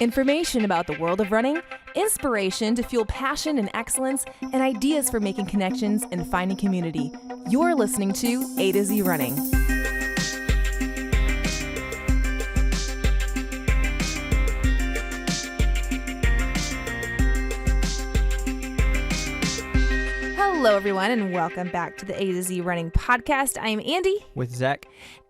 Information about the world of running, inspiration to fuel passion and excellence, and ideas for making connections and finding community. You're listening to AtoZrunning. Hello, everyone, and welcome back to the AtoZrunning podcast. I'm Andy. With Zach.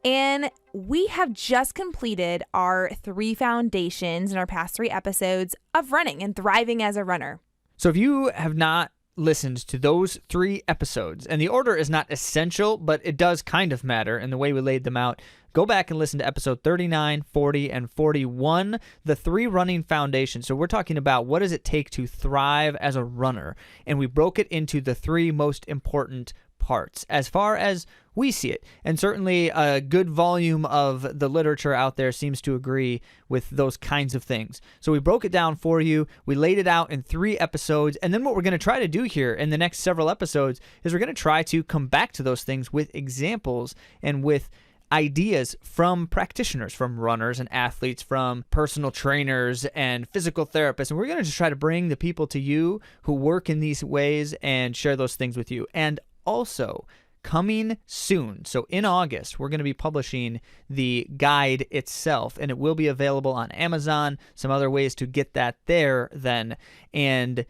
And we have just completed our 3 foundations in our past 3 episodes of running and thriving as a runner. So if you have not listened to those 3 episodes, and the order is not essential, but it does kind of matter in the way we laid them out, go back and listen to episode 39, 40, and 41, the 3 running foundations. So we're talking about what does it take to thrive as a runner, and we broke it into the 3 most important parts as far as we see it. And certainly a good volume of the literature out there seems to agree with those kinds of things. So we broke it down for you. We laid it out in 3 episodes. And then what we're going to try to do here in the next several episodes is we're going to try to come back to those things with examples and with ideas from practitioners, from runners and athletes, from personal trainers and physical therapists. And we're going to just try to bring the people to you who work in these ways and share those things with you. And also, coming soon, so in August, we're going to be publishing the guide itself, and it will be available on Amazon, some other ways to get that there then. And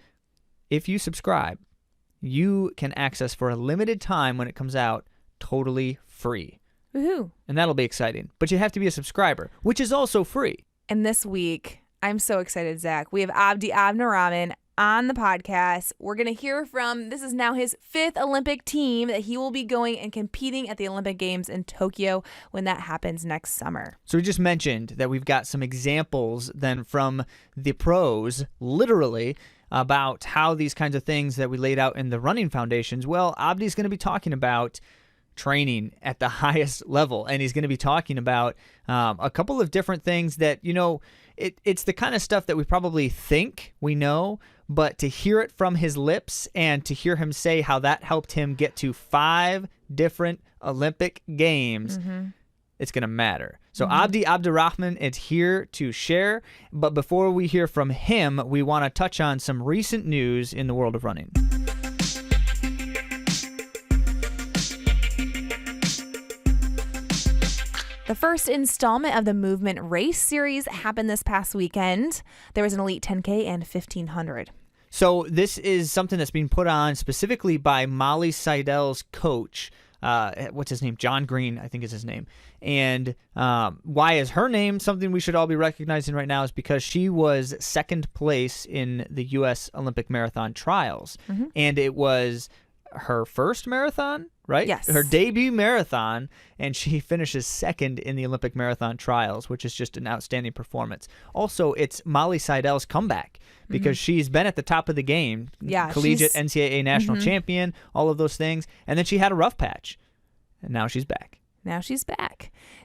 if you subscribe, you can access for a limited time when it comes out, totally free. Woohoo. And that'll be exciting. But you have to be a subscriber, which is also free. And this week, I'm so excited, Zach. We have Abdi Abdirahman on the podcast. We're going to hear from, this is now his 5th Olympic team that he will be going and competing at the Olympic Games in Tokyo when that happens next summer. So we just mentioned that we've got some examples then from the pros, literally, about how these kinds of things that we laid out in the running foundations. Well, Abdi's going to be talking about training at the highest level, and he's going to be talking about a couple of different things that, you know, it's the kind of stuff that we probably think we know, but to hear it from his lips and to hear him say how that helped him get to 5 different Olympic games, it's going to matter. So Abdi Abdirahman is here to share, but before we hear from him, we want to touch on some recent news in the world of running. The first installment of the Movement Race Series happened this past weekend. There was an Elite 10K and 1500. So this is something that's being put on specifically by Molly Seidel's coach. What's his name? John Green, I think is his name. And why is her name something we should all be recognizing right now is because she was 2nd place in the U.S. Olympic Marathon Trials. And it was her first marathon, right? Yes. Her debut marathon, and she finishes 2nd in the Olympic Marathon Trials, which is just an outstanding performance. Also, it's Molly Seidel's comeback because she's been at the top of the game. Yeah, collegiate NCAA national champion, all of those things. And then she had a rough patch, and now she's back.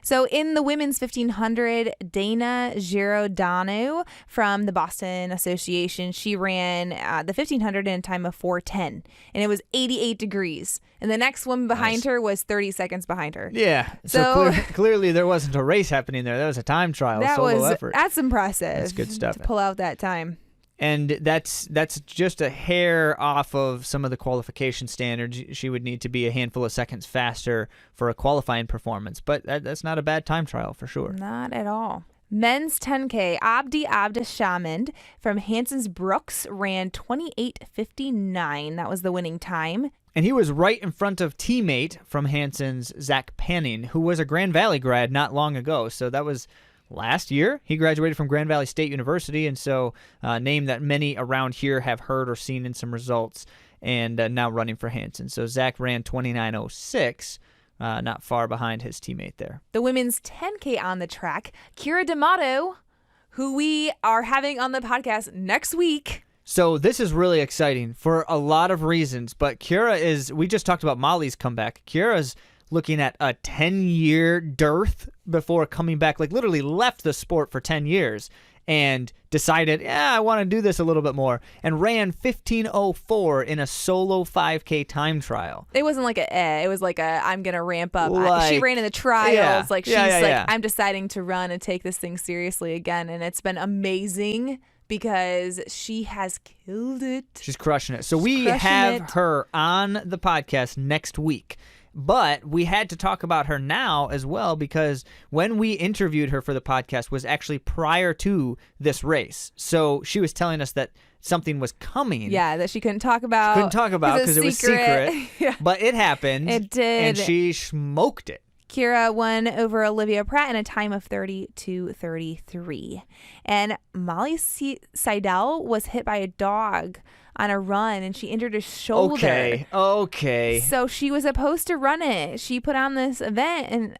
So in the women's 1500, Dana Giordano from the Boston Association, she ran the 1500 in a time of 4:10, and it was 88 degrees. And the next woman behind her was 30 seconds behind her. Yeah. So clearly there wasn't a race happening there. That was a time trial, solo effort. That's impressive. That's good stuff. To pull out that time. And that's just a hair off of some of the qualification standards. She would need to be a handful of seconds faster for a qualifying performance. But that's not a bad time trial for sure. Not at all. Men's 10K, Abdi Abdirahman from Hanson's Brooks ran 28:59. That was the winning time. And he was right in front of teammate from Hanson's, Zach Panning, who was a Grand Valley grad not long ago. So that was last year. He graduated from Grand Valley State University, and so a name that many around here have heard or seen in some results, and now running for Hanson. So Zach ran 29:06, not far behind his teammate there. The women's 10K on the track, Kira D'Amato, who we are having on the podcast next week. So this is really exciting for a lot of reasons, but we just talked about Molly's comeback. Kira's looking at a 10-year dearth before coming back, like literally left the sport for 10 years and decided, I want to do this a little bit more, and ran 15:04 in a solo 5K time trial. It wasn't like it was like I'm going to ramp up. Like, she ran in the trials. yeah, like she's yeah, like, yeah. I'm deciding to run and take this thing seriously again. And it's been amazing because she has killed it. She's crushing it. So we have her on the podcast next week. But we had to talk about her now as well because when we interviewed her for the podcast was actually prior to this race. So she was telling us that something was coming. Yeah, that she couldn't talk about. She couldn't talk about because it was secret. Yeah. But it happened. It did. And she smoked it. Kira won over Olivia Pratt in a time of 30:33. And Molly Seidel was hit by a dog on a run and she injured her shoulder. Okay. So she was supposed to run it. She put on this event and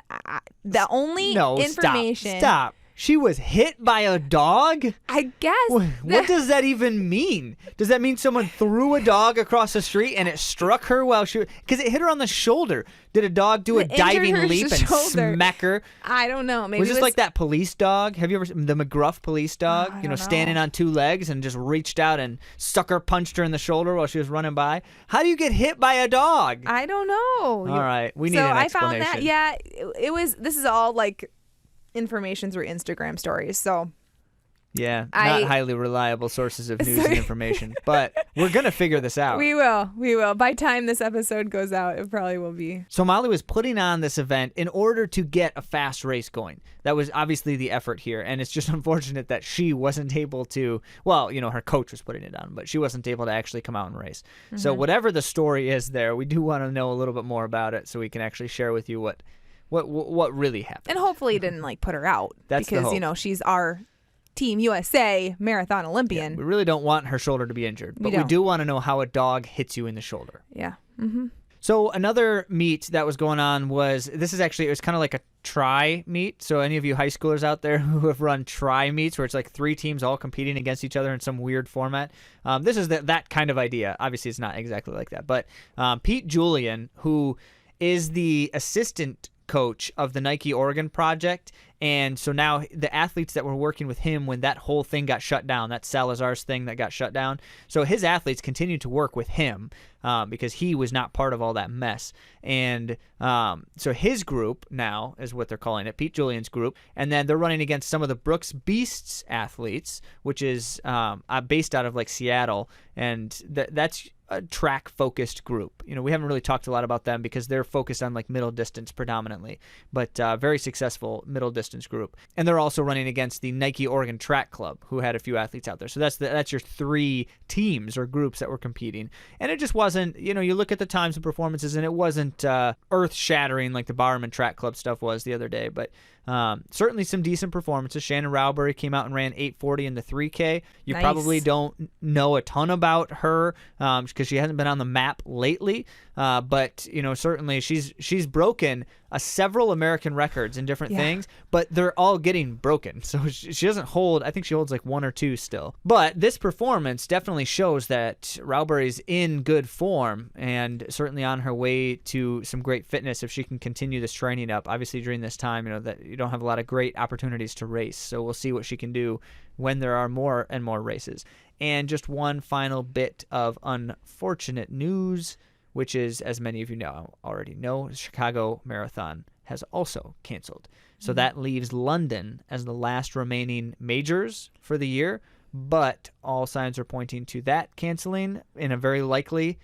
the only information. Stop. She was hit by a dog? I guess. What does that even mean? Does that mean someone threw a dog across the street and it struck her while she was... Because it hit her on the shoulder. Did a dog do a diving leap and smack her? I don't know. Maybe was this like that police dog? Have you ever seen the McGruff police dog? Standing on two legs and just reached out and sucker punched her in the shoulder while she was running by? How do you get hit by a dog? I don't know. All right. We need an explanation. So I found that. Yeah, it was... This is all like... information through Instagram stories, so not highly reliable sources of news and information, but we're gonna figure this out. We will. By time this episode goes out, it probably will be. So Molly was putting on this event in order to get a fast race going. That was obviously the effort here, and it's just unfortunate that she wasn't able to, her coach was putting it on, but she wasn't able to actually come out and race. Mm-hmm. So whatever the story is there, we do want to know a little bit more about it so we can actually share with you what really happened. And hopefully it didn't put her out. That's because, the hope. She's our Team USA marathon Olympian. Yeah, we really don't want her shoulder to be injured, but we do want to know how a dog hits you in the shoulder. Yeah. Mm-hmm. So another meet that was going on it was kind of like a tri meet. So any of you high schoolers out there who have run tri meets where it's like 3 teams all competing against each other in some weird format, this is that kind of idea. Obviously it's not exactly like that, but Pete Julian, who is the assistant coach of the Nike Oregon project, and so now the athletes that were working with him when that whole thing got shut down, that Salazar's thing that got shut down, so his athletes continued to work with him because he was not part of all that mess. And so his group now is what they're calling it, Pete Julian's group, and then they're running against some of the Brooks Beasts athletes, which is based out of like Seattle, and that's a track-focused group. We haven't really talked a lot about them because they're focused on like middle distance predominantly, but very successful middle distance group. And they're also running against the Nike Oregon Track Club, who had a few athletes out there. So that's your 3 teams or groups that were competing. And it just wasn't, you look at the times and performances, and it wasn't earth-shattering like the Bowerman Track Club stuff was the other day, but certainly some decent performances. Shannon Rowbury came out and ran 8:40 in the 3K. You probably don't know a ton about her because she hasn't been on the map lately, but certainly she's broken several American records in different things, but they're all getting broken. So she doesn't hold, I think she holds like 1 or 2 still. But this performance definitely shows that Rowbury's in good form and certainly on her way to some great fitness if she can continue this training up. Obviously during this time, that you don't have a lot of great opportunities to race. So we'll see what she can do when there are more and more races. And just one final bit of unfortunate news, which is, as many of you already know, the Chicago Marathon has also canceled. So that leaves London as the last remaining majors for the year, but all signs are pointing to that canceling in a very likely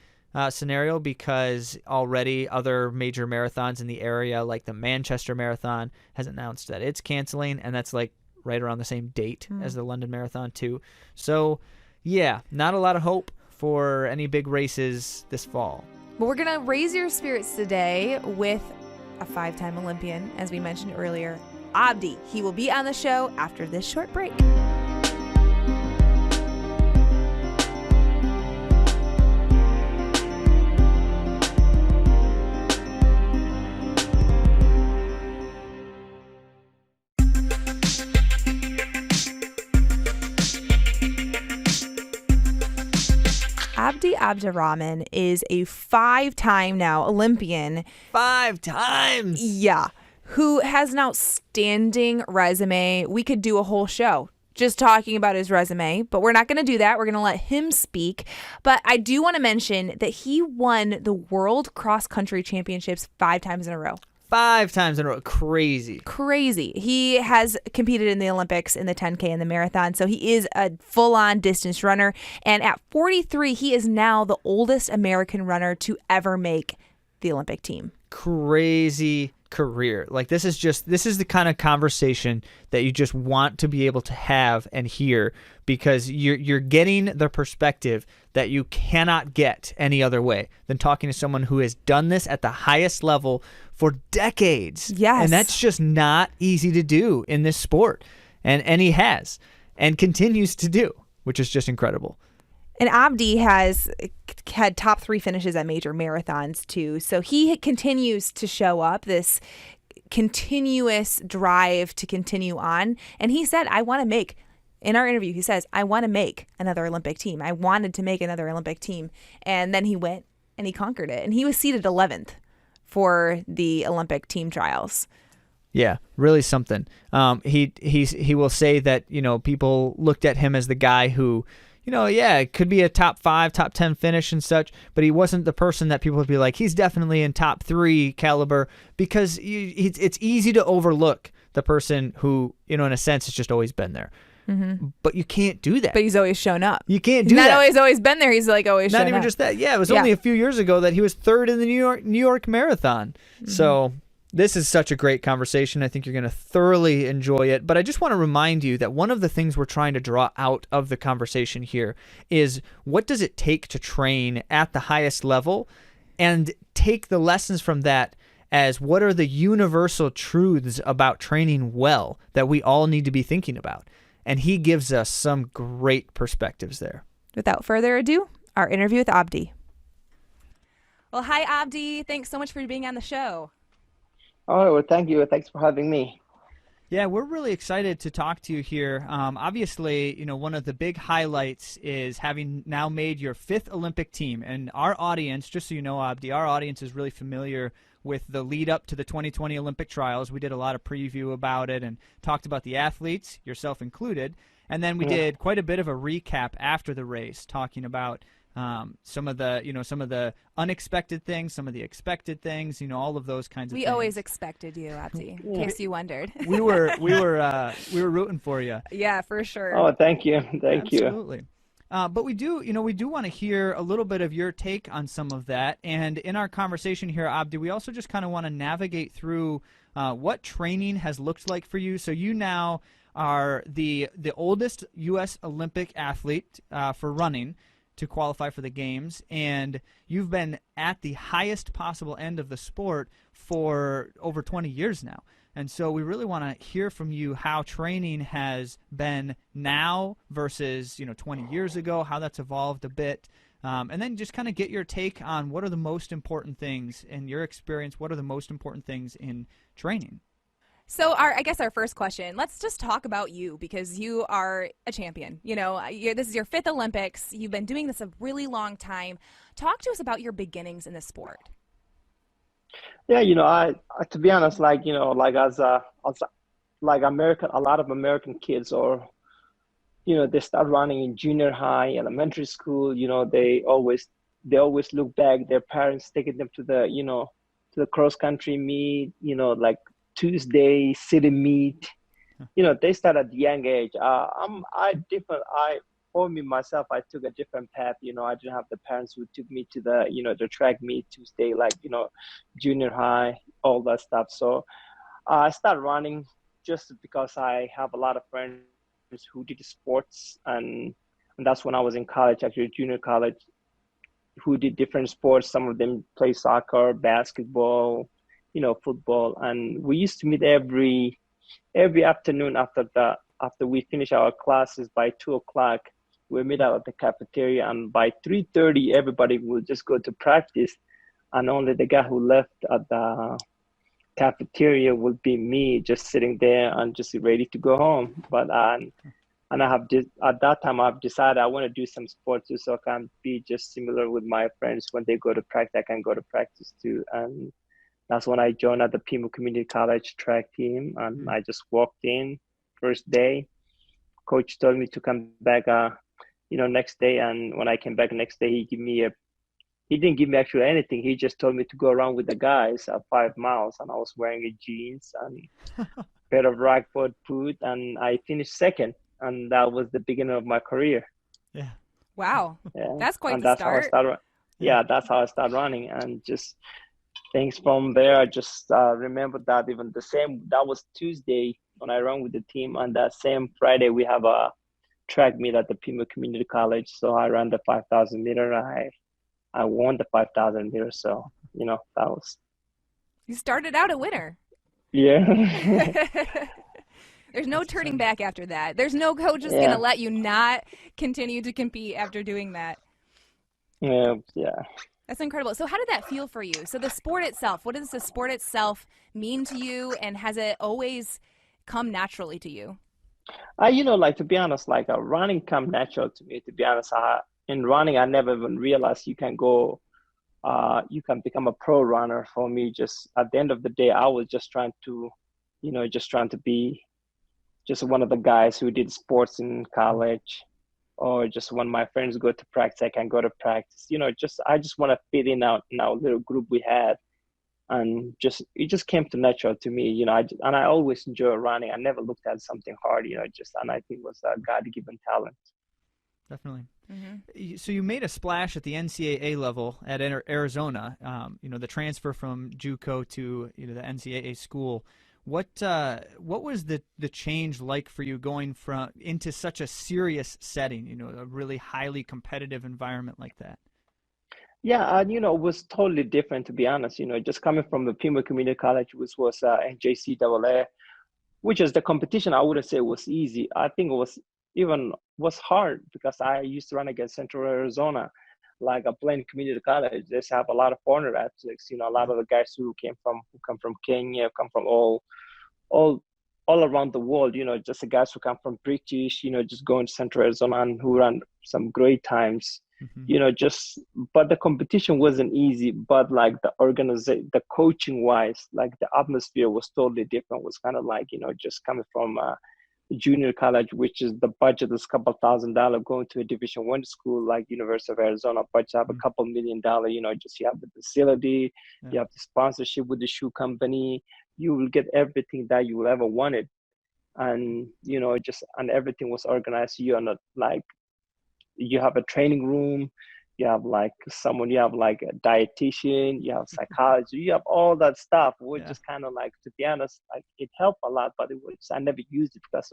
scenario because already other major marathons in the area, like the Manchester Marathon, has announced that it's canceling, and that's like right around the same date as the London Marathon too. So yeah, not a lot of hope for any big races this fall. But we're going to raise your spirits today with a 5-time Olympian, as we mentioned earlier, Abdi. He will be on the show after this short break. Abdi Abdirahman is a 5-time now Olympian. 5 times? Yeah. Who has an outstanding resume. We could do a whole show just talking about his resume, but we're not going to do that. We're going to let him speak. But I do want to mention that he won the World Cross Country Championships 5 times in a row. 5 times in a row. Crazy. He has competed in the Olympics in the 10K and the marathon, so he is a full-on distance runner. And at 43, he is now the oldest American runner to ever make the Olympic team. Crazy career. Like, this is the kind of conversation that you just want to be able to have and hear, because you're getting the perspective that you cannot get any other way than talking to someone who has done this at the highest level for decades. Yes. And that's just not easy to do in this sport. And he has and continues to do, which is just incredible. And Abdi has had top 3 finishes at major marathons too. So he continues to show up, this continuous drive to continue on. And he said, in our interview, he says, I want to make another Olympic team. I wanted to make another Olympic team. And then he went and he conquered it. And he was seated 11th for the Olympic team trials. Yeah, really something. He will say that, people looked at him as the guy who, it could be a top 5, top 10 finish and such, but he wasn't the person that people would be like, he's definitely in top 3 caliber, because it's easy to overlook the person who, in a sense, has just always been there. Mm-hmm. But you can't do that. But he's always shown up. You can't do that. Not always been there. He's like always shown up. Not even just that. Yeah, it was only a few years ago that he was 3rd in the New York Marathon. Mm-hmm. So this is such a great conversation. I think you're going to thoroughly enjoy it. But I just want to remind you that one of the things we're trying to draw out of the conversation here is, what does it take to train at the highest level, and take the lessons from that as what are the universal truths about training well that we all need to be thinking about. And he gives us some great perspectives there. Without further ado, our interview with Abdi. Well, hi, Abdi. Thanks so much for being on the show. Oh, well, thank you. Thanks for having me. Yeah, we're really excited to talk to you here. Obviously, one of the big highlights is having now made your 5th Olympic team. And our audience, just so you know, Abdi, our audience is really familiar with the lead up to the 2020 Olympic trials. We did a lot of preview about it and talked about the athletes, yourself included. And then we did quite a bit of a recap after the race, talking about some of the unexpected things, some of the expected things, all of those kinds of things. We always expected you, Abdi, in case you wondered. we were rooting for you. Yeah, for sure. Oh, thank you. Thank you. Absolutely. But we do want to hear a little bit of your take on some of that. And in our conversation here, Abdi, we also just kind of want to navigate through what training has looked like for you. So you now are the oldest U.S. Olympic athlete for running to qualify for the games, and you've been at the highest possible end of the sport for over 20 years now. And so we really want to hear from you how training has been now versus 20 years ago, how that's evolved a bit, and then just kind of get your take on what are the most important things in your experience, what are the most important things in training. So I guess our first question, let's just talk about you, because you are a champion. This is your 5th Olympics. You've been doing this a really long time. Talk to us about your beginnings in the sport. Yeah, I to be honest, like as American, a lot of American kids, or they start running in junior high, elementary school. They always look back. Their parents taking them to the cross country meet. Like Tuesday city meet. They start at a young age. For me, myself, I took a different path. I didn't have the parents who took me to the track meet Tuesday, junior high, all that stuff. So I started running just because I have a lot of friends who did sports, and that's when I was in college, actually junior college, who did different sports. Some of them play soccer, basketball, football, and we used to meet every afternoon after we finish our classes by 2:00. We meet out at the cafeteria, and by 3:30, everybody will just go to practice, and only the guy who left at the cafeteria will be me, just sitting there and just ready to go home. But and I have at that time I've decided I want to do some sports too, so I can be just similar with my friends. When they go to practice, I can go to practice too. And that's when I joined at the Pima Community College track team, and I just walked in first day. coach told me to come back, next day. And when I came back next day, he didn't give me actually anything. He just told me to go around with the guys at 5 miles, and I was wearing a jeans and pair of Rockford boot, and I finished second, and that was the beginning of my career. Yeah. Wow. Yeah, That's quite and the that's how I start. started. Yeah, that's how I started running, and just things from there. I just remember that even that was Tuesday when I ran with the team, and that same Friday we have a track meet at the Pima Community College. So I ran the 5,000 meter. I won the 5,000 meters. So that was You started out a winner. yeah. There's no turning back after that. There's no coach is going to Yeah. let you not continue to compete after doing that. Yeah. That's incredible. So how did that feel for you? So the sport itself, what does the sport itself mean to you, and has it always come naturally to you? Like, to be honest, like running come natural to me. To be honest, in running, I never even realized you can become a pro runner. For me, just at the end of the day, I was just trying to, just trying to be just one of the guys who did sports in college, or just when my friends go to practice, I can go to practice. I just want to fit in our little group we had, and it just came to natural to me. And I always enjoy running. I never looked at something hard. And I think it was a God-given talent. Definitely. Mm-hmm. So you made a splash at the NCAA level at Arizona. The transfer from JUCO to the NCAA school. What was the change like for you going into such a serious setting? A really highly competitive environment like that. Yeah, and it was totally different, to be honest. Just coming from the Pima Community College, which was NJCAA, which is the competition. I wouldn't say it was easy. I think was hard, because I used to run against Central Arizona, like a plain community college. They have a lot of foreigner athletes. A lot of the guys who come from Kenya, come from all around the world. Just the guys who come from British. Just going to Central Arizona and who run some great times. But the competition wasn't easy. But like the coaching wise, like the atmosphere was totally different. It was kind of like just coming from junior college, which is the budget is a couple $1,000, going to a Division I school like University of Arizona, budget have a couple $1 million. Just you have the facility, you have the sponsorship with the shoe company, you will get everything that you will ever wanted, and and everything was organized. You're not like, you have a training room, you have like a dietitian, you have psychology, you have all that stuff, which is kind of like, to be honest, like it helped a lot, but I never used it, because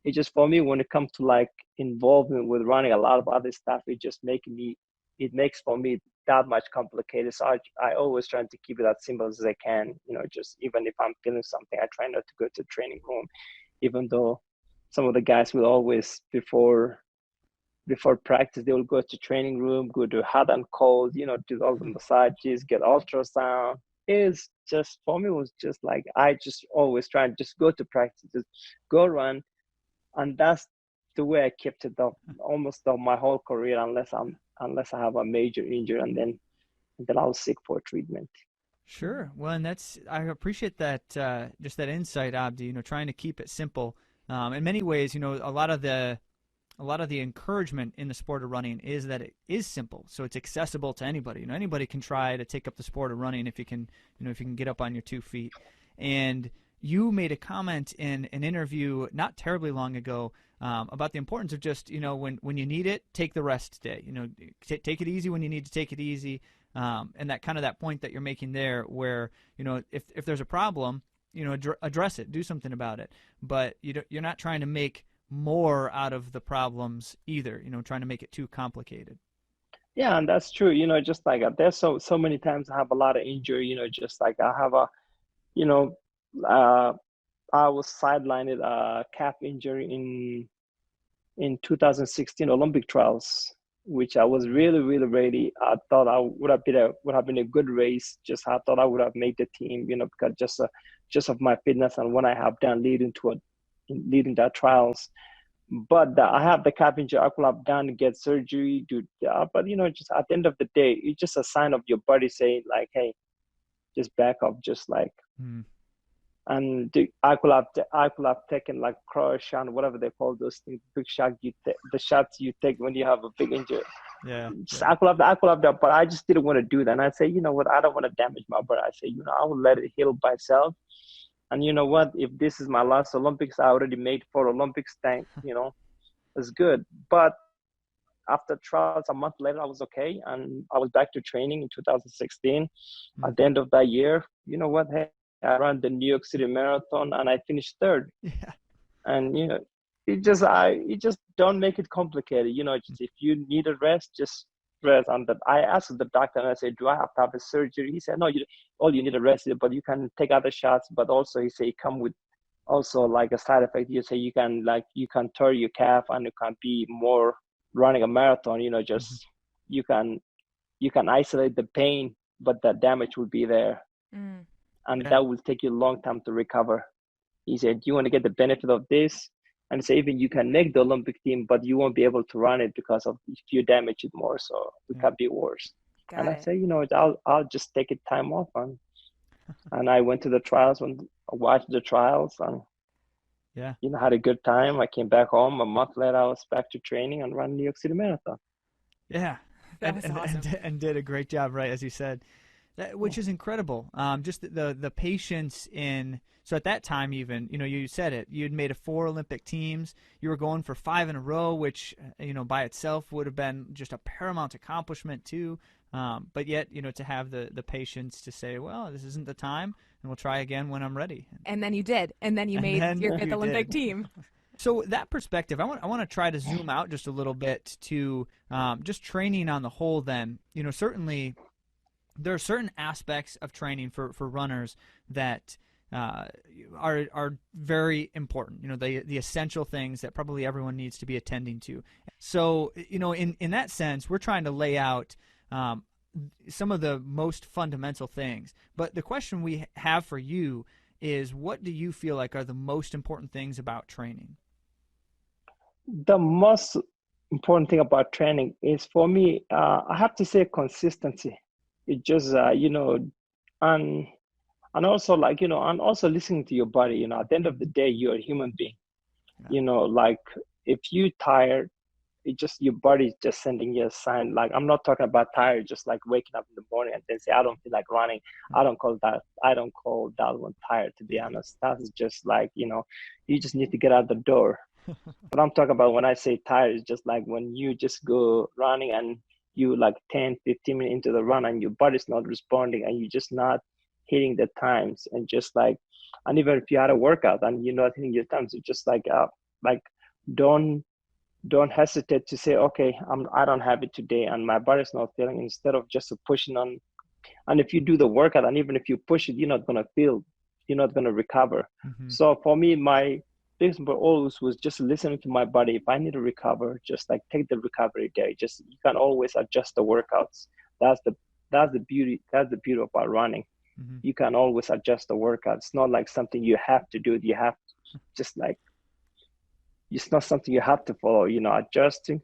it just, for me, when it comes to like involvement with running a lot of other stuff, it makes for me that much complicated. So I always try to keep it as simple as I can. Just even if I'm feeling something, I try not to go to the training room, even though some of the guys will always, before practice, they will go to training room, go to hot and cold, do all the massages, get ultrasound. It's just, for me, it was just like, I just always try and just go to practice, just go run. And that's the way I kept it up almost my whole career, unless I have a major injury, and then I was sick for treatment. Sure. Well, and I appreciate that, just that insight, Abdi. Trying to keep it simple. In many ways, a lot of the encouragement in the sport of running is that it is simple, so it's accessible to anybody. Anybody can try to take up the sport of running if you can get up on your 2 feet. And you made a comment in an interview not terribly long ago about the importance of just when you need it, take the rest day. Take it easy when you need to take it easy. And that point that you're making there, where if there's a problem, address it, do something about it. But you're not trying to make more out of the problems either, trying to make it too complicated. Yeah, and that's true. Just like there's so many times I have a lot of injury. Just like I have you know, uh, I was sidelined calf injury in 2016 Olympic trials, which I was really, really ready. I thought I would have been a good race. Just I thought I would have made the team, because just of my fitness and what I have done leading that trials. But I have the calf injury. I could have done get surgery, but just at the end of the day, it's just a sign of your body saying like, hey, just back up, just like. And I could have taken like crush and whatever they call those things, big shot you take, the shots you take when you have a big injury. Yeah. Just, I could have done, but I just didn't want to do that. And I say, you know what, I don't want to damage my body. I say, you know, I will let it heal by itself. And you know what, if this is my last Olympics, I already made 4 Olympics. You know, it's good. But after trials, a month later, I was okay, and I was back to training in 2016. At the end of that year, you know what? Hey, I ran the New York City Marathon, and I finished third. Yeah. And you know, you just don't make it complicated. You know, just if you need a rest, just rest. And I asked the doctor, and I said, "Do I have to have a surgery?" He said, "No, all you need a rest, but you can take other shots." But also, he said, "Come with also like a side effect." You say you can tear your calf, and you can be more running a marathon. You know, just you can isolate the pain, but the damage will be there, and that will take you a long time to recover. He said, "You want to get the benefit of this?" And say, even you can make the Olympic team, but you won't be able to run it because of if you damage it more, so it can be worse. And I say, you know, I'll just take it time off, and I went to the trials and watched the trials, and you know, had a good time. I came back home a month later. I was back to training and ran New York City Marathon. Yeah, That's awesome. and did a great job, right, as you said. Which is incredible. Just the patience in. So at that time, even, you know, you said it. You had made 4 Olympic teams. You were going for 5 in a row, which, you know, by itself would have been just a paramount accomplishment too. But yet, you know, to have the patience to say, well, this isn't the time, and we'll try again when I'm ready. And then you did, and then you made your 5th Olympic team. So that perspective, I want to try to zoom out just a little bit to just training on the whole. Then, you know, certainly there are certain aspects of training for runners that are very important. You know, the essential things that probably everyone needs to be attending to. So, you know, in that sense, we're trying to lay out some of the most fundamental things. But the question we have for you is, what do you feel like are the most important things about training? The most important thing about training is, for me, I have to say consistency. It just, you know, and also, like, you know, and also listening to your body. You know, at the end of the day, you're a human being. You know, like, if you tired, it just, your body is just sending you a sign. Like, I'm not talking about tired, just like waking up in the morning and then say, I don't feel like running. I don't call that one tired, to be honest. That's just like, you know, you just need to get out the door. What I'm talking about when I say tired is just like when you just go running and you like 10, 15 minutes into the run and your body's not responding and you're just not hitting the times, and just like, and even if you had a workout and you're not hitting your times, it's just like don't hesitate to say, okay, I don't have it today and my body's not feeling, instead of just pushing on. And if you do the workout and even if you push it, you're not going to recover. So for me, my biggest always was just listening to my body. If I need to recover, just like take the recovery day. Just, you can always adjust the workouts. That's the beauty about running. You can always adjust the workout. It's not like something you have to do. You have to, just like, it's not something you have to follow. You know, adjusting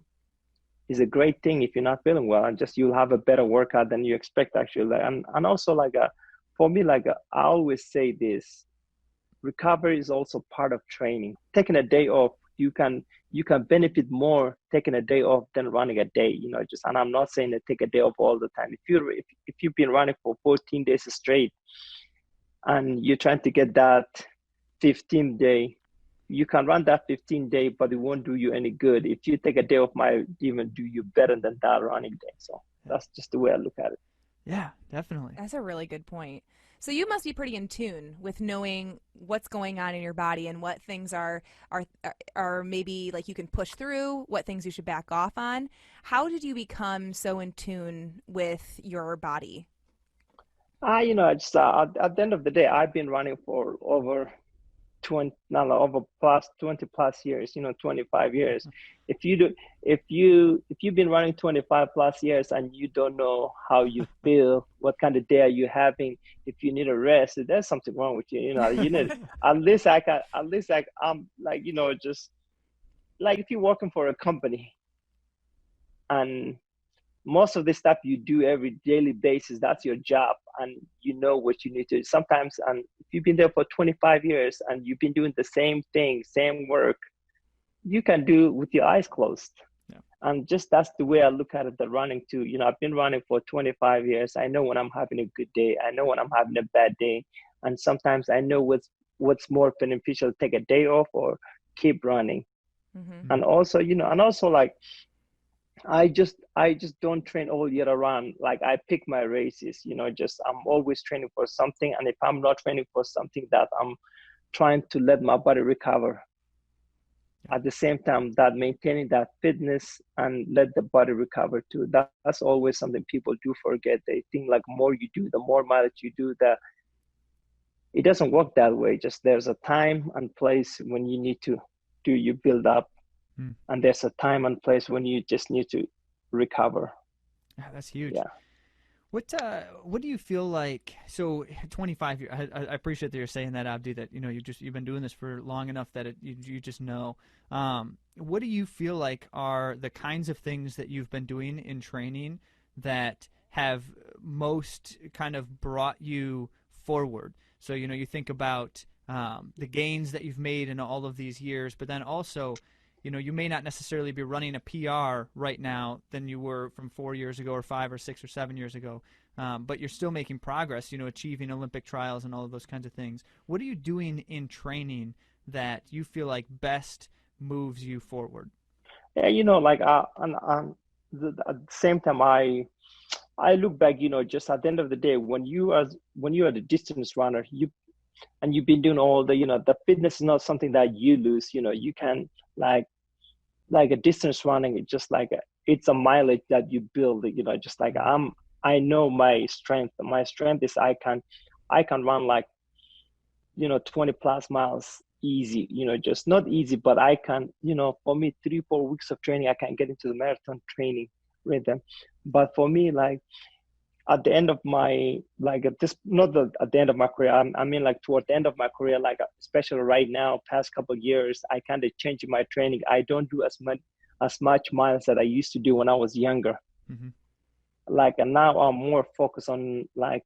is a great thing if you're not feeling well, and just you'll have a better workout than you expect, actually. And also, like, for me, like, I always say this: recovery is also part of training. Taking a day off, you can benefit more taking a day off than running a day. You know, just, and I'm not saying to take a day off all the time. If you've been running for 14 days straight and you're trying to get that 15th day, you can run that 15-day, but it won't do you any good. If you take a day off, might even do you better than that running day. So that's just the way I look at it. Yeah, definitely. That's a really good point. So you must be pretty in tune with knowing what's going on in your body and what things are maybe like you can push through, what things you should back off on. How did you become so in tune with your body? You know, just at the end of the day, I've been running for over 20 plus years, you know, 25 years. If you've been running 25 plus years and you don't know how you feel, what kind of day are you having, if you need a rest, there's something wrong with you. You know, you need at least I'm like, you know, just like if you're working for a company and most of the stuff you do every daily basis, that's your job, and you know what you need to do. Sometimes, and if you've been there for 25 years and you've been doing the same thing, same work, you can do with your eyes closed. Yeah. And just that's the way I look at it, the running too. I've been running for 25 years. I know when I'm having a good day. I know when I'm having a bad day. And sometimes I know what's more beneficial, take a day off or keep running. Mm-hmm. And also, like I just don't train all year around. Like I pick my races, just I'm always training for something. And if I'm not training for something, that I'm trying to let my body recover. At the same time, that maintaining that fitness and let the body recover too. That's always something people do forget. They think like more you do, the more mileage you do, that it doesn't work that way. Just there's a time and place when you need to do you build up, and there's a time and place when you just need to recover. Yeah, that's huge. Yeah. What do you feel like? So 25 years. I appreciate that you're saying that, Abdi. That you've been doing this for long enough that you just know. What do you feel like are the kinds of things that you've been doing in training that have most kind of brought you forward? So you think about the gains that you've made in all of these years, but then also, you may not necessarily be running a PR right now than you were from 4 years ago or 5 or 6 or 7 years ago, but you're still making progress, achieving Olympic trials and all of those kinds of things. What are you doing in training that you feel like best moves you forward? Yeah, like at the same time, I look back, just at the end of the day, when you are the distance runner, you've been doing all the fitness is not something that you lose. You can like a distance running, it's just like it's a mileage that you build. Just like I know my strength. My strength is I can run like 20 plus miles easy. Just not easy, but I can. For me, 3-4 weeks of training, I can get into the marathon training rhythm. But for me, like at the end of my at the end of my career, I mean like toward the end of my career, like especially right now, past couple of years, I kind of changed my training. I don't do as much miles that I used to do when I was younger. Mm-hmm. Like, and now I'm more focused on like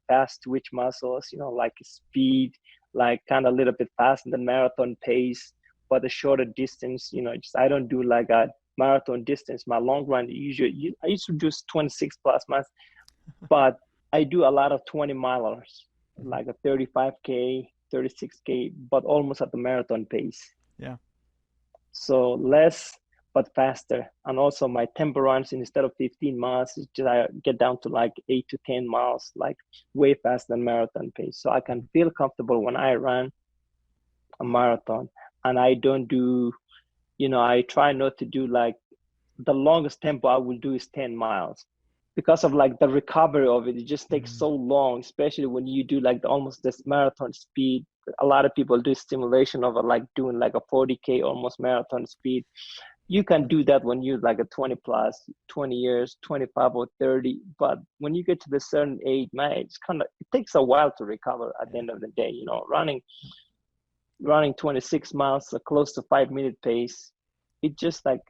fast twitch muscles, like speed, like kind of a little bit faster than marathon pace, but a shorter distance. Just I don't do like a marathon distance. My long run I used to do 26 plus miles. But I do a lot of 20 milers, like a 35K, 36K, but almost at the marathon pace. Yeah. So less, but faster. And also my tempo runs, instead of 15 miles, I get down to like 8 to 10 miles, like way faster than marathon pace. So I can feel comfortable when I run a marathon. And I don't do, I try not to do like the longest tempo I will do is 10 miles. Because of like the recovery of it just takes so long, especially when you do like almost this marathon speed. A lot of people do stimulation of like doing like a 40K almost marathon speed. You can do that when you're like a 20 plus, 20 years, 25 or 30. But when you get to the certain age, man, it takes a while to recover at the end of the day. Running 26 miles, close to 5-minute pace, it just like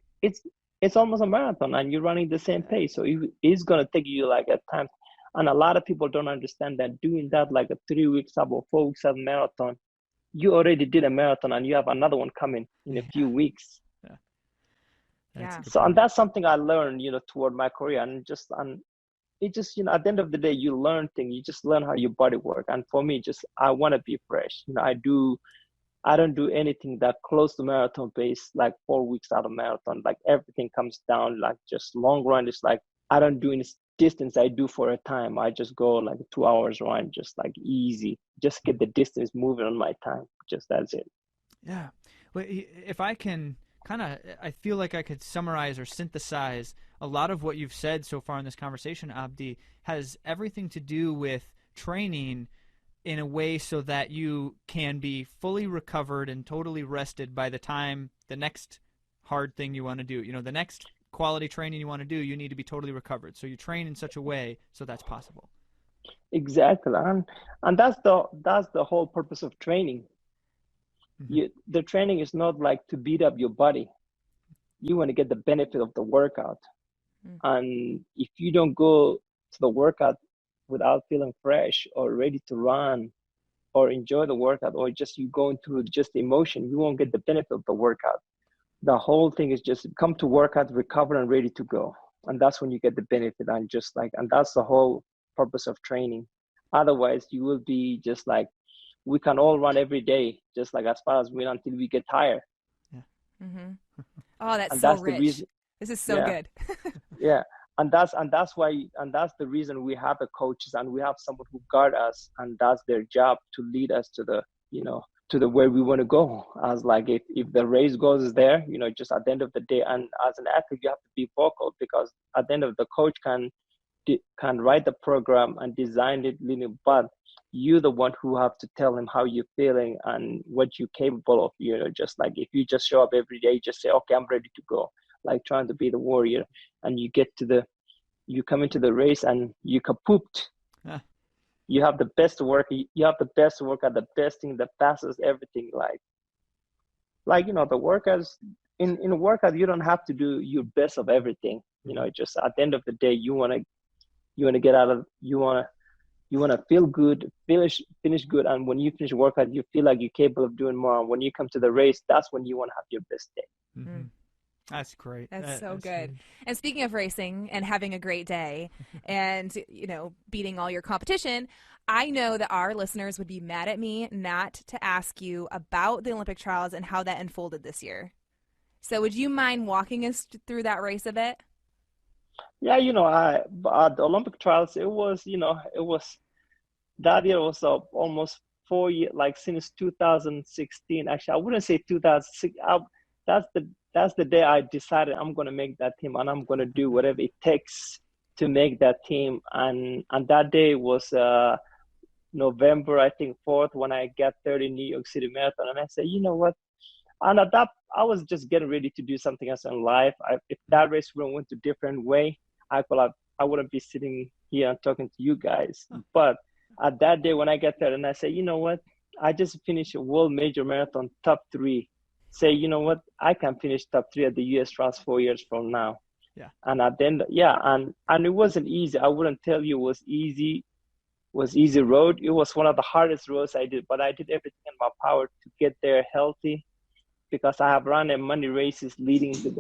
it's almost a marathon, and you're running the same pace. So it's going to take you like a time. And a lot of people don't understand that doing that like a 3 weeks up or 4 weeks up marathon, you already did a marathon and you have another one coming in a few weeks. Yeah. So, and that's something I learned, toward my career. And it just, at the end of the day, you learn things. You just learn how your body works. And for me, I want to be fresh. I don't do anything that close to marathon pace, like 4 weeks out of marathon. Like everything comes down, like just long run. It's like, I don't do any distance I do for a time. I just go like 2 hours run, just like easy, just get the distance moving on my time. Just that's it. Yeah. Well, if I can I feel like I could summarize or synthesize a lot of what you've said so far in this conversation, Abdi, has everything to do with training in a way so that you can be fully recovered and totally rested by the time the next hard thing you want to do, the next quality training you want to do, you need to be totally recovered. So you train in such a way so that's possible. Exactly. And that's the whole purpose of training. Mm-hmm. The training is not like to beat up your body. You want to get the benefit of the workout. And if you don't go to the workout without feeling fresh or ready to run or enjoy the workout, or just you going through just emotion, you won't get the benefit of the workout. The whole thing is just come to workout, recover, and ready to go. And that's when you get the benefit. And just like, and that's the whole purpose of training. Otherwise, you will be just like, we can all run every day, just like as far as we until we get tired. Yeah. Oh, that's And so that's rich. the reason. This is so good. Yeah. And that's why, and that's the reason we have the coaches and we have someone who guard us, and that's their job to lead us to the, to the where we want to go. As like if the race goes is there, just at the end of the day, and as an athlete you have to be vocal, because at the end of the coach can write the program and design it, but you're the one who have to tell him how you're feeling and what you're capable of. Just like if you just show up every day, just say, okay, I'm ready to go, like trying to be the warrior, and you come into the race and you kapooped. You have the best work. You have the best workout, the best thing, the fastest everything. Like the workouts in a workout, you don't have to do your best of everything. Just at the end of the day, you want to get out of, you want to feel good, finish good, and when you finish workout, you feel like you're capable of doing more. And when you come to the race, that's when you want to have your best day. Mm-hmm. That's great. That's so good. And speaking of racing and having a great day and, beating all your competition, I know that our listeners would be mad at me not to ask you about the Olympic trials and how that unfolded this year. So would you mind walking us through that race a bit? Yeah, the Olympic trials, it was that year was almost 4 years, like since 2016. Actually, I wouldn't say 2006. That's the day I decided I'm going to make that team, and I'm going to do whatever it takes to make that team. And that day was November, I think 4th, when I got third in New York City Marathon. And I said, you know what? And at that, I was just getting ready to do something else in life. If that race would have went a different way, I wouldn't be sitting here and talking to you guys. But at that day when I got there, and I said, you know what? I just finished a world major marathon top 3. Say, you know what? I can finish top 3 at the US trials 4 years from now. Yeah. And at the end, and it wasn't easy. I wouldn't tell you it was easy road. It was one of the hardest roads I did, but I did everything in my power to get there healthy, because I have run many races leading into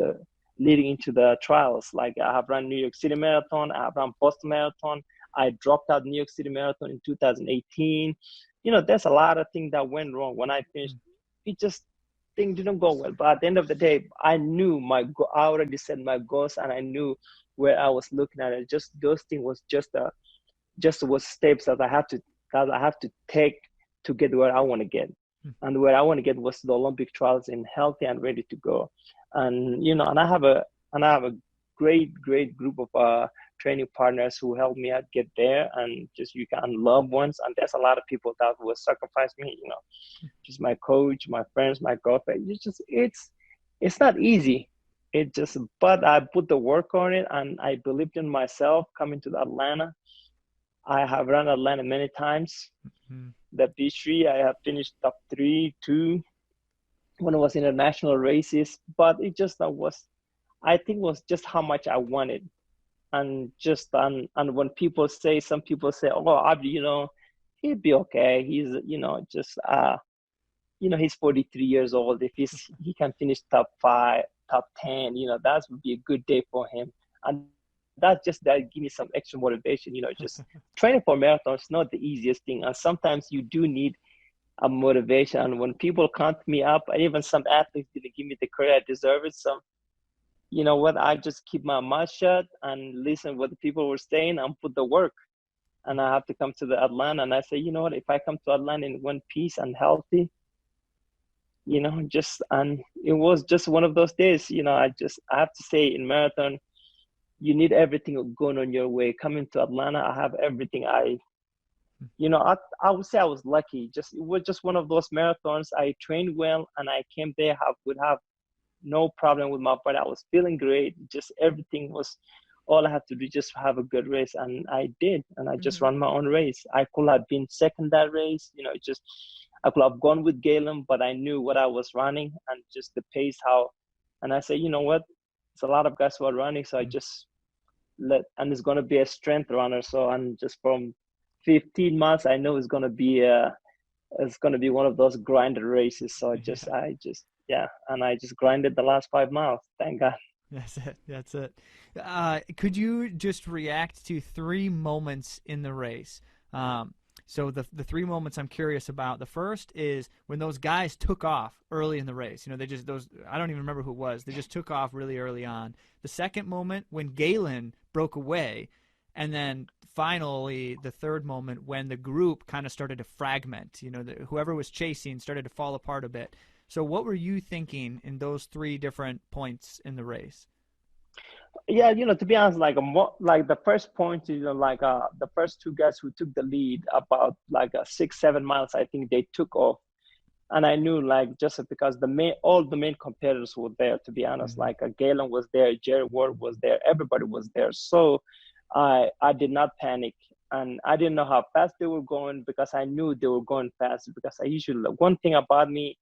the trials. Like I have run New York City Marathon, I have run Boston Marathon. I dropped out New York City Marathon in 2018. There's a lot of things that went wrong when I finished. Things didn't go well. But at the end of the day, I knew I already set my goals, and I knew where I was looking at it. Just those things was was steps that I have to take to get where I want to get. And where I want to get was the Olympic trials in healthy and ready to go. And and I have a great group of training partners who helped me out get there, and loved ones. And there's a lot of people that will sacrifice me. Just my coach, my friends, my girlfriend. It's not easy. But I put the work on it, and I believed in myself. Coming to Atlanta, I have run Atlanta many times. Mm-hmm. The B3, I have finished top 3, 2 when I was in international races. But it just I think was just how much I wanted. And and when some people say, oh, Abdi, he'd be okay. He's, he's 43 years old. If he can finish top 5, top 10, that would be a good day for him. And that give me some extra motivation. Just training for marathons is not the easiest thing, and sometimes you do need a motivation. And when people count me up, and even some athletes didn't give me the credit I deserve it, I just keep my mouth shut and listen what the people were saying and put the work. And I have to come to the Atlanta, and I say, if I come to Atlanta in one piece and healthy, and it was just one of those days. I have to say, in marathon, you need everything going on your way. Coming to Atlanta, I have everything. I would say I was lucky. It was just one of those marathons. I trained well, and I came there would have no problem with my body. I was feeling great. Just everything was, all I had to do just have a good race, and I did. And I just ran my own race. I could have been second that race. I could have gone with Galen, but I knew what I was running and just the pace and I said, you know what? It's a lot of guys who are running, so I just and it's gonna be a strength runner. So, and just from 15 miles, I know it's gonna be one of those grinder races. So yeah, and I just grinded the last 5 miles. Thank God. That's it. That's it. Could you just react to three moments in the race? So the three moments I'm curious about. The first is when those guys took off early in the race. They just I don't even remember who it was. They just took off really early on. The second moment when Galen broke away, and then finally the third moment when the group kind of started to fragment. Whoever was chasing started to fall apart a bit. So what were you thinking in those three different points in the race? Yeah, to be honest, like the first point, the first two guys who took the lead about 6-7 miles, I think they took off, and I knew just because all the main competitors were there. To be honest, Galen was there, Jerry Ward was there, everybody was there. So I did not panic, and I didn't know how fast they were going because I knew they were going fast. Because I usually, one thing about me,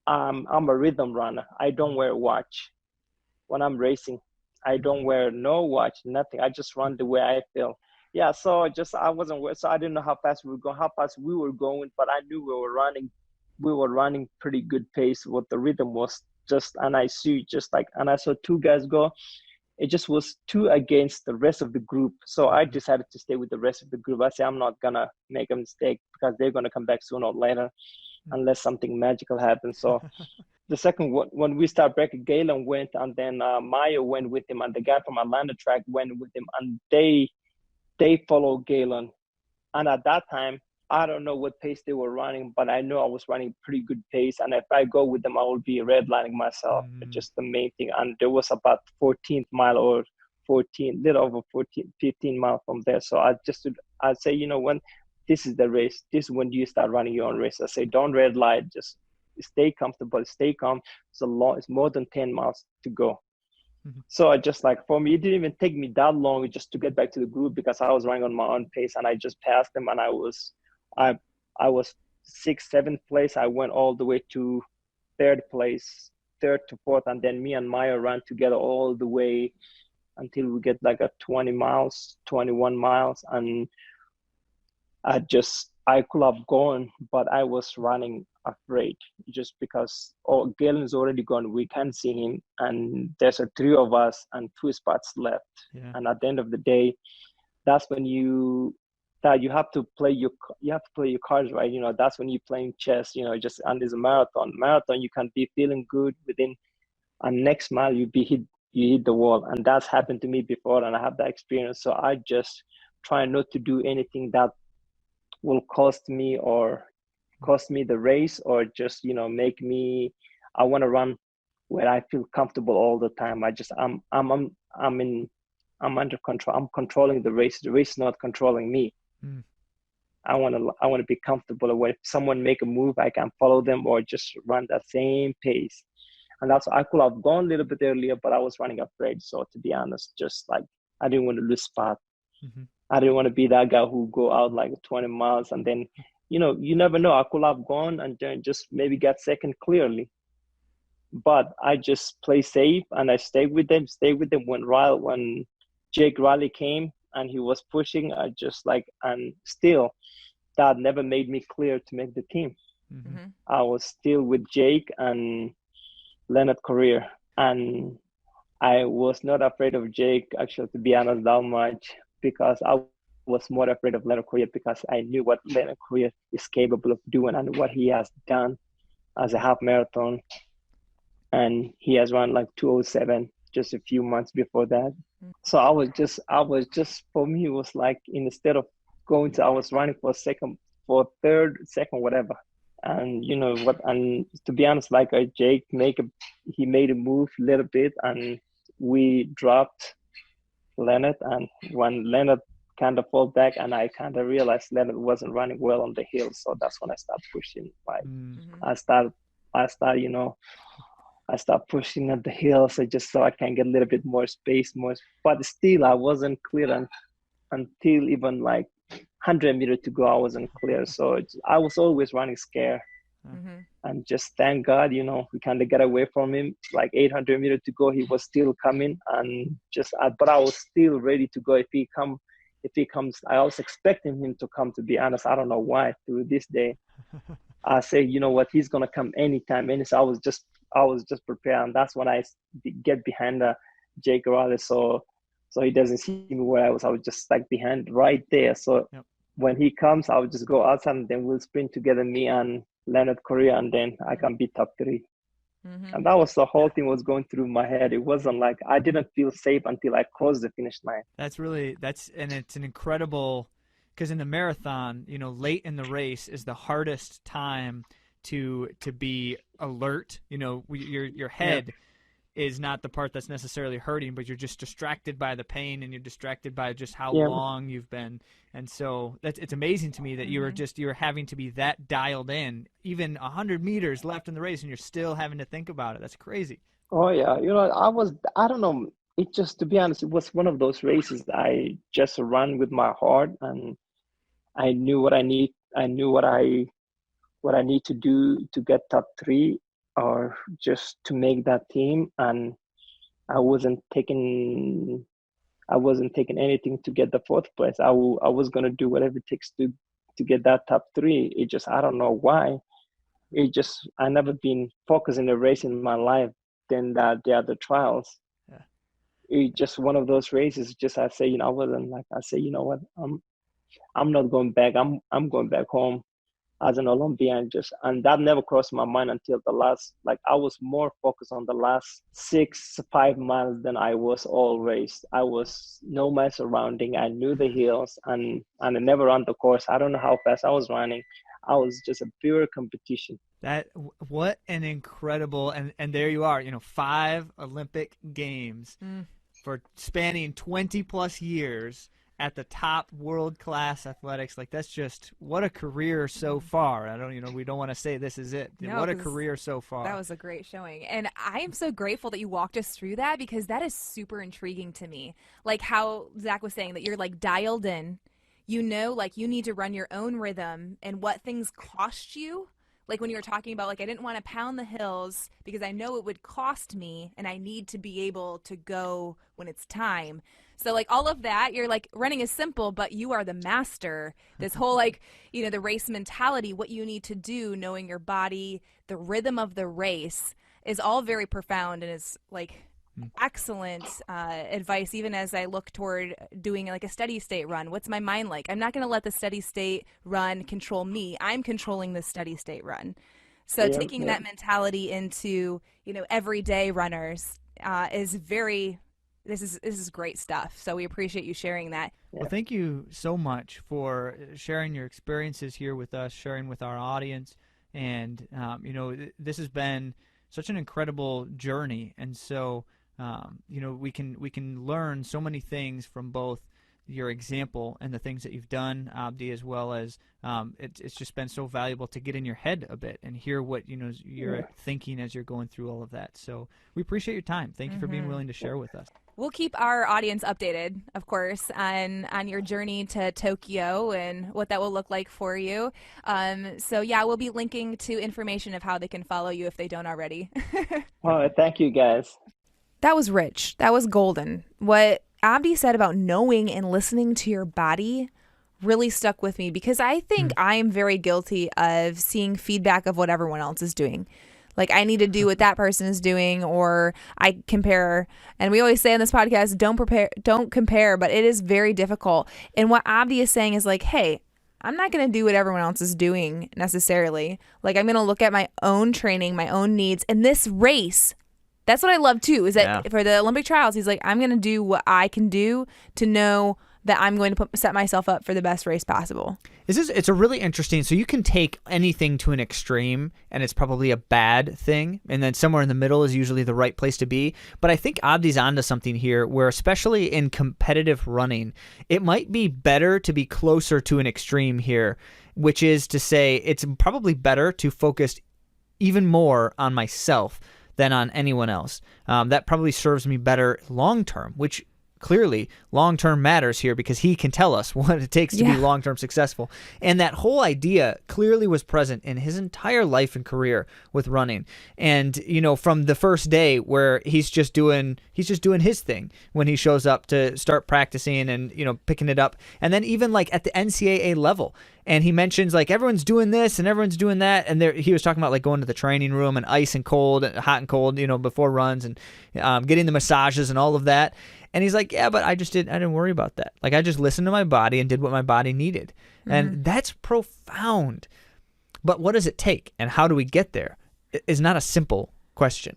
I'm a rhythm runner. I don't wear a watch when I'm racing. I don't wear no watch, nothing. I just run the way I feel. Yeah, so I wasn't, so I didn't know how fast we were going, how fast we were going, but I knew we were running pretty good pace. What the rhythm was and I saw two guys go. It just was two against the rest of the group. So I decided to stay with the rest of the group. I said, I'm not gonna make a mistake because they're gonna come back sooner or later unless something magical happens. So the second one, when we start breaking, Galen went, and then Maya went with him, and the guy from Atlanta track went with him, and they followed Galen. And at that time, I don't know what pace they were running, but I know I was running pretty good pace. And if I go with them, I will be redlining myself. Just the main thing. And there was about 14th mile or 14, little over 14, 15 miles from there. So I'd say, when this is the race, this is when you start running your own race. I say, don't red light, just stay comfortable, stay calm. It's more than 10 miles to go. So I just for me, it didn't even take me that long just to get back to the group because I was running on my own pace, and I just passed them, and I was 6th, 7th place. I went all the way to 3rd place, 3rd to 4th, and then me and Maya ran together all the way until we get a 20 miles, 21 miles, and I could have gone, but I was running afraid just because Galen's already gone. We can't see him, and there's 3 of us and 2 spots left. Yeah. And at the end of the day, that's when you have to play your cards right. That's when you're playing chess. Just and it's a marathon. You can be feeling good within a next mile you hit the wall, and that's happened to me before, and I have that experience. So I just try not to do anything that will cost me the race, or just make me, I want to run where I feel comfortable all the time. I'm under control. I'm controlling the race is not controlling me. I want to be comfortable where if someone make a move, I can follow them or just run that same pace. And that's, I could have gone a little bit earlier, but I was running afraid. So to be honest, I didn't want to lose spot. I didn't want to be that guy who go out 20 miles and then, you never know. I could have gone and then just maybe got second clearly. But I just play safe and I stayed with them when Jake Riley came and he was pushing. And still that never made me clear to make the team. I was still with Jake and Leonard Courier, and I was not afraid of Jake, actually, to be honest, that much, because I was more afraid of Leonard Courier because I knew what Leonard Courier is capable of doing and what he has done as a half marathon. And he has run 2:07 just a few months before that. So I was just, for me, it was instead of I was running for third, second, whatever. And and to be honest, Jake he made a move a little bit and we dropped Leonard, and when Leonard kind of fall back and I kind of realized Leonard wasn't running well on the hill, so that's when I started pushing. I start pushing at the hills, so I can get a little bit more space, but still I wasn't clear until even 100 meters to go. I wasn't clear, so I was always running scared. And just thank God, we kind of got away from him. Like 800 meters to go, he was still coming, and but I was still ready to go if he comes. I was expecting him to come. To be honest, I don't know why. To this day, I say, you know what, he's gonna come anytime. And so I was just prepared, and that's when I get behind Jake Raleigh, so he doesn't see me where I was. I was just like behind right there. So when he comes, I would just go outside, and then we'll sprint together, me and Leonard Korea, and then I can be top 3. And that was the whole thing was going through my head. It wasn't like I didn't feel safe until I crossed the finish line. And it's an incredible, because in the marathon, late in the race is the hardest time to be alert. Your head is not the part that's necessarily hurting, but you're just distracted by the pain, and you're distracted by just how long you've been. And so it's amazing to me that you're having to be that dialed in, even 100 meters left in the race, and you're still having to think about it. That's crazy. Oh yeah. I don't know. It just, to be honest, it was one of those races that I just ran with my heart, and I knew what I need. I knew what I need to do to get top 3 or just to make that team. And I wasn't taking anything to get the 4th place. I was going to do whatever it takes to get that top 3. It just, I don't know why. I never been focused in a race in my life than the other trials. Yeah. It's just one of those races. Just, I say, I wasn't like, I say, you know what, I'm not going back. I'm going back home as an Olympian, and that never crossed my mind until the last, like I was more focused on the last 5 miles than I was all race. I was know my surrounding. I knew the hills, and I never ran the course. I don't know how fast I was running. I was just a pure competition. What an incredible, and there you are, 5 Olympic Games for spanning 20 plus years at the top world-class athletics. Like, that's just, what a career so far. We don't want to say this is it. No, what a career so far. That was a great showing. And I am so grateful that you walked us through that, because that is super intriguing to me. Like how Zach was saying, that you're like dialed in, like you need to run your own rhythm, and what things cost you. Like when you were talking about, like, I didn't want to pound the hills because I know it would cost me, and I need to be able to go when it's time. So like all of that, you're like, running is simple, but you are the master. This whole like, the race mentality, what you need to do, knowing your body, the rhythm of the race is all very profound, and is like excellent advice, even as I look toward doing like a steady state run. What's my mind like? I'm not going to let the steady state run control me. I'm controlling the steady state run. So taking that mentality into, everyday runners is very... This is great stuff. So we appreciate you sharing that. Well, thank you so much for sharing your experiences here with us, sharing with our audience. And, this has been such an incredible journey. And so, we can learn so many things from both your example and the things that you've done, Abdi, as well as it's just been so valuable to get in your head a bit and hear what you're thinking as you're going through all of that. So we appreciate your time. Thank you for being willing to share with us. We'll keep our audience updated, of course, on your journey to Tokyo and what that will look like for you. We'll be linking to information of how they can follow you if they don't already. Well, thank you, guys. That was rich. That was golden. What Abdi said about knowing and listening to your body really stuck with me, because I think I am very guilty of seeing feedback of what everyone else is doing. Like, I need to do what that person is doing, or I compare. And we always say on this podcast, don't compare, but it is very difficult. And what Abdi is saying is like, hey, I'm not going to do what everyone else is doing necessarily. Like, I'm going to look at my own training, my own needs. And this race, that's what I love too, is that for the Olympic trials, he's like, I'm going to do what I can do to know that I'm going to set myself up for the best race possible. It's a really interesting, so you can take anything to an extreme and it's probably a bad thing, and then somewhere in the middle is usually the right place to be. But I think Abdi's onto something here, where especially in competitive running, it might be better to be closer to an extreme here, which is to say it's probably better to focus even more on myself than on anyone else. That probably serves me better long term, which clearly long-term matters here because he can tell us what it takes to be long-term successful. And that whole idea clearly was present in his entire life and career with running. And, from the first day where he's just doing his thing when he shows up to start practicing and, picking it up. And then even like at the NCAA level. And he mentions like everyone's doing this and everyone's doing that. And he was talking about like going to the training room and ice and cold, hot and cold, before runs and getting the massages and all of that. And he's like, yeah, but I didn't worry about that. Like I just listened to my body and did what my body needed. Mm-hmm. And that's profound. But what does it take? And how do we get there? Is not a simple question.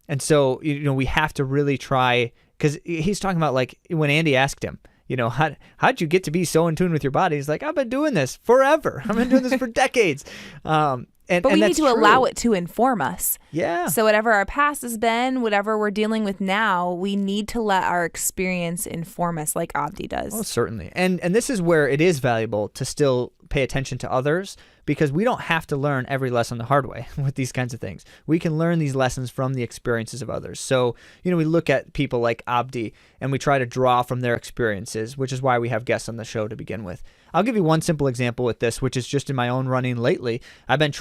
And so, we have to really try, because he's talking about like when Andy asked him, how'd you get to be so in tune with your body? He's like, I've been doing this forever. I've been doing this for decades. But we need to allow it to inform us. Yeah. So whatever our past has been, whatever we're dealing with now, we need to let our experience inform us like Abdi does. Oh, certainly. And this is where it is valuable to still pay attention to others, because we don't have to learn every lesson the hard way with these kinds of things. We can learn these lessons from the experiences of others. So, we look at people like Abdi and we try to draw from their experiences, which is why we have guests on the show to begin with. I'll give you one simple example with this, which is just in my own running lately. I've been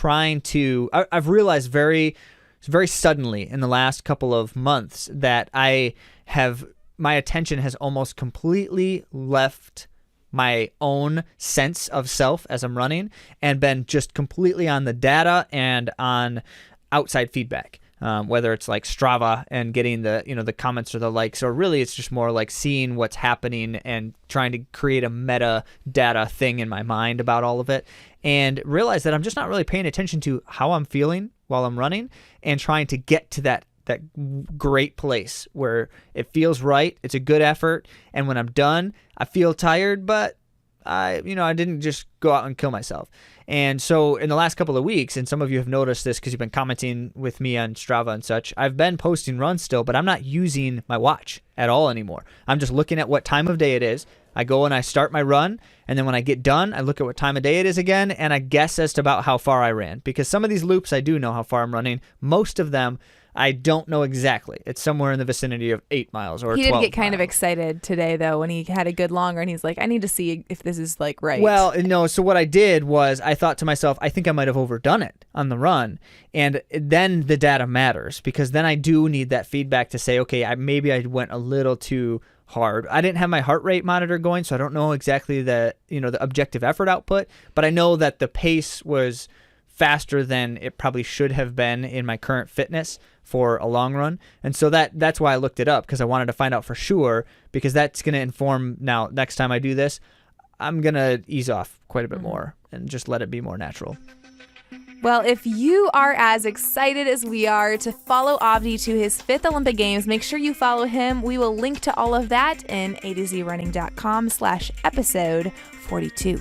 I've realized very suddenly in the last couple of months that my attention has almost completely left my own sense of self as I'm running and been just completely on the data and on outside feedback. Whether it's like Strava and getting the comments or the likes, or really it's just more like seeing what's happening and trying to create a meta data thing in my mind about all of it, and realize that I'm just not really paying attention to how I'm feeling while I'm running and trying to get to that great place where it feels right. It's a good effort. And when I'm done, I feel tired, but I didn't just go out and kill myself. And so in the last couple of weeks, and some of you have noticed this because you've been commenting with me on Strava and such, I've been posting runs still, but I'm not using my watch at all anymore. I'm just looking at what time of day it is. I go and I start my run, and then when I get done, I look at what time of day it is again, and I guess as to about how far I ran. Because some of these loops, I do know how far I'm running. Most of them, I don't know exactly. It's somewhere in the vicinity of 8 miles or 12 miles. He did get kind miles. of excited today, though, when he had a good long run. He's like, I need to see if this is like right. Well, no. So what I did was I thought to myself, I think I might have overdone it on the run. And then the data matters, because then I do need that feedback to say, okay, maybe I went a little too hard. I didn't have my heart rate monitor going, so I don't know exactly the objective effort output, but I know that the pace was faster than it probably should have been in my current fitness for a long run. And so that's why I looked it up, because I wanted to find out for sure, because that's going to inform now next time I do this, I'm going to ease off quite a bit more and just let it be more natural. Well, if you are as excited as we are to follow Abdi to his 5th Olympic Games, make sure you follow him. We will link to all of that in AtoZrunning.com/episode 42.